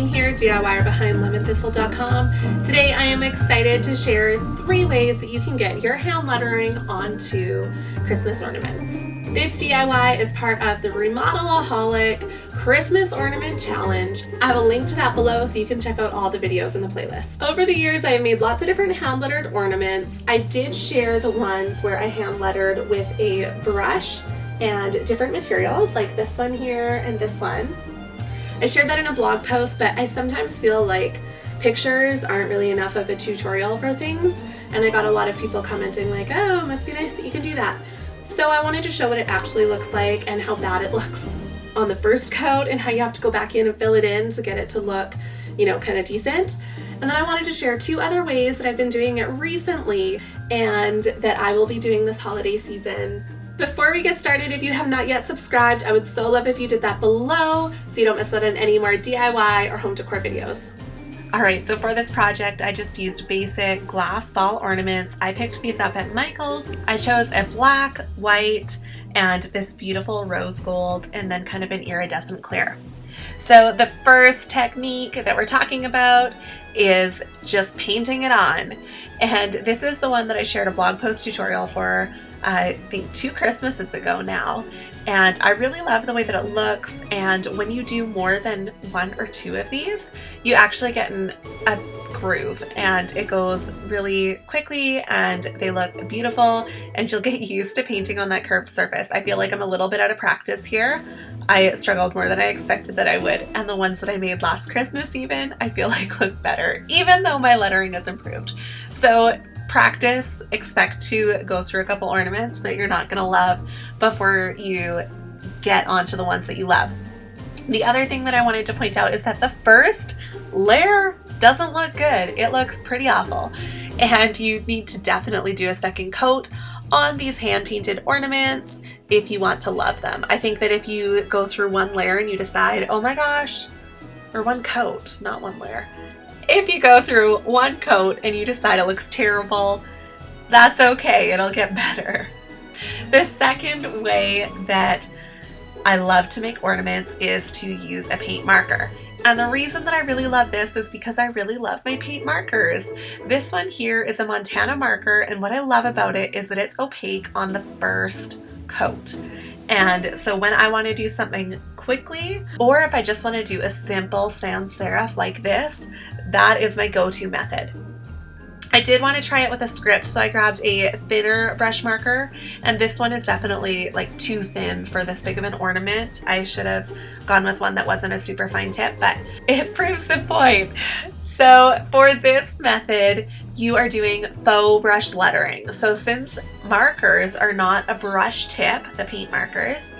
Colleen here, DIYer behind lemonthistle.com. Today I am excited to share 3 ways that you can get your hand lettering onto Christmas ornaments. This DIY is part of the Remodelaholic Christmas Ornament Challenge. I have a link to that below so you can check out all the videos in the playlist. Over the years I have made lots of different hand lettered ornaments. I did share the ones where I hand lettered with a brush and different materials like this one here and this one. I shared that in a blog post, but I sometimes feel like pictures aren't really enough of a tutorial for things, and I got a lot of people commenting like, oh, it must be nice that you can do that. So I wanted to show what it actually looks like and how bad it looks on the first coat and how you have to go back in and fill it in to get it to look, you know, kind of decent. And then I wanted to share 2 other ways that I've been doing it recently and that I will be doing this holiday season. Before we get started, if you have not yet subscribed, I would so love if you did that below so you don't miss out on any more DIY or home decor videos. Alright, so for this project, I just used basic glass ball ornaments. I picked these up at Michael's. I chose a black, white, and this beautiful rose gold, and then kind of an iridescent clear. So the first technique that we're talking about is just painting it on. And this is the one that I shared a blog post tutorial for I think 2 Christmases ago now, and I really love the way that it looks. And when you do more than 1 or 2 of these, you actually get in a groove and it goes really quickly and they look beautiful, and you'll get used to painting on that curved surface. I feel like I'm a little bit out of practice here. I struggled more than I expected that I would, and the ones that I made last Christmas even, I feel like look better, even though my lettering has improved. So practice, expect to go through a couple ornaments that you're not going to love before you get onto the ones that you love. The other thing that I wanted to point out is that the first layer doesn't look good. It looks pretty awful, and you need to definitely do a second coat on these hand painted ornaments if you want to love them. I think that if you go through 1 layer and you decide, oh my gosh, or 1 coat, not 1 layer. If you go through 1 coat and you decide it looks terrible, that's okay, it'll get better. The second way that I love to make ornaments is to use a paint marker. And the reason that I really love this is because I really love my paint markers. This one here is a Montana marker, and what I love about it is that it's opaque on the first coat. And so when I want to do something quickly, or if I just want to do a simple sans serif like this, that is my go-to method. I did want to try it with a script, so I grabbed a thinner brush marker, and this one is definitely like too thin for this big of an ornament. I should have gone with one that wasn't a super fine tip, but it proves the point. So for this method, you are doing faux brush lettering. So since markers are not a brush tip, the paint markers,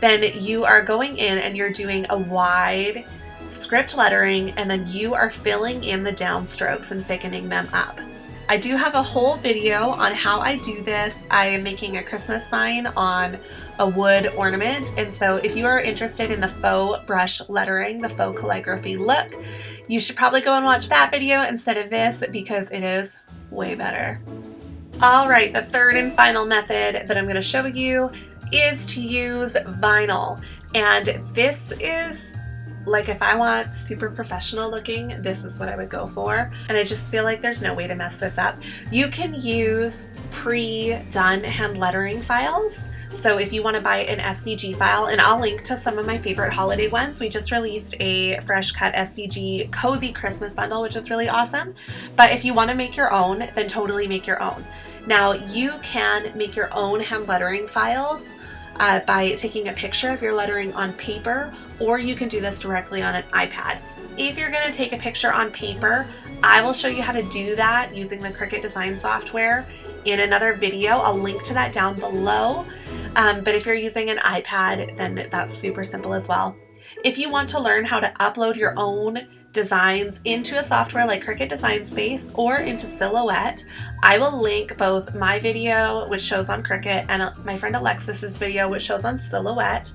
then you are going in and you're doing a wide script lettering, and then you are filling in the downstrokes and thickening them up. I do have a whole video on how I do this. I am making a Christmas sign on a wood ornament, and so if you are interested in the faux brush lettering, the faux calligraphy look, you should probably go and watch that video instead of this because it is way better. Alright, the third and final method that I'm going to show you is to use vinyl, and this is like if I want super professional looking, this is what I would go for. And I just feel like there's no way to mess this up. You can use pre-done hand lettering files. So if you want to buy an SVG file, and I'll link to some of my favorite holiday ones. We just released a fresh cut SVG cozy Christmas bundle, which is really awesome. But if you want to make your own, then totally make your own. Now you can make your own hand lettering files by taking a picture of your lettering on paper, or you can do this directly on an iPad. If you're going to take a picture on paper, I will show you how to do that using the Cricut design software in another video. I'll link to that down below. But if you're using an iPad, then that's super simple as well. If you want to learn how to upload your own designs into a software like Cricut Design Space or into Silhouette, I will link both my video, which shows on Cricut, and my friend Alexis's video, which shows on Silhouette,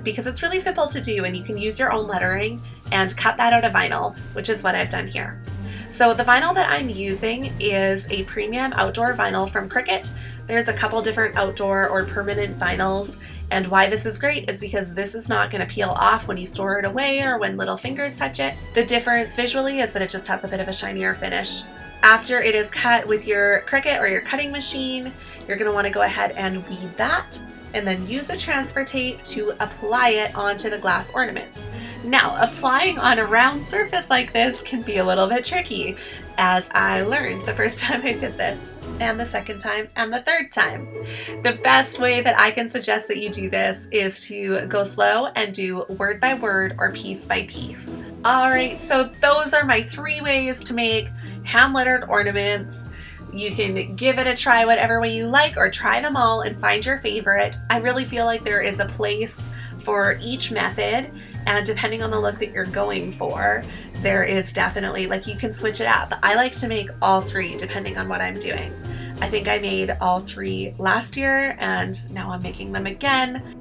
because it's really simple to do, and you can use your own lettering and cut that out of vinyl, which is what I've done here. So the vinyl that I'm using is a premium outdoor vinyl from Cricut. There's a couple different outdoor or permanent vinyls, and why this is great is because this is not going to peel off when you store it away or when little fingers touch it. The difference visually is that it just has a bit of a shinier finish. After it is cut with your Cricut or your cutting machine, you're going to want to go ahead and weed that and then use a transfer tape to apply it onto the glass ornaments. Now, applying on a round surface like this can be a little bit tricky, as I learned the first time I did this, and the second time, and the third time. The best way that I can suggest that you do this is to go slow and do word by word or piece by piece. All right, so those are my 3 ways to make hand-lettered ornaments. You can give it a try whatever way you like, or try them all and find your favorite. I really feel like there is a place for each method, and depending on the look that you're going for, there is definitely, like, you can switch it up. I like to make all 3 depending on what I'm doing. I think I made all 3 last year, and now I'm making them again.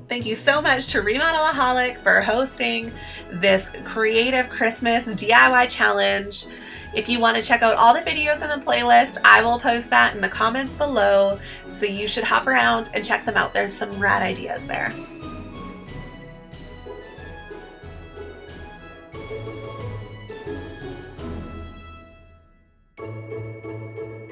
Thank you so much to Remodelaholic for hosting this creative Christmas DIY challenge. If you want to check out all the videos in the playlist, I will post that in the comments below, so you should hop around and check them out. There's some rad ideas there.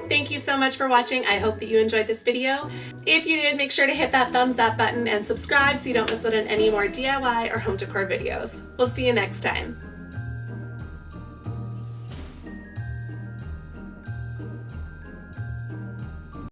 Thank you so much for watching. I hope that you enjoyed this video. If you did, make sure to hit that thumbs up button and subscribe so you don't miss out on any more DIY or home decor videos. We'll see you next time.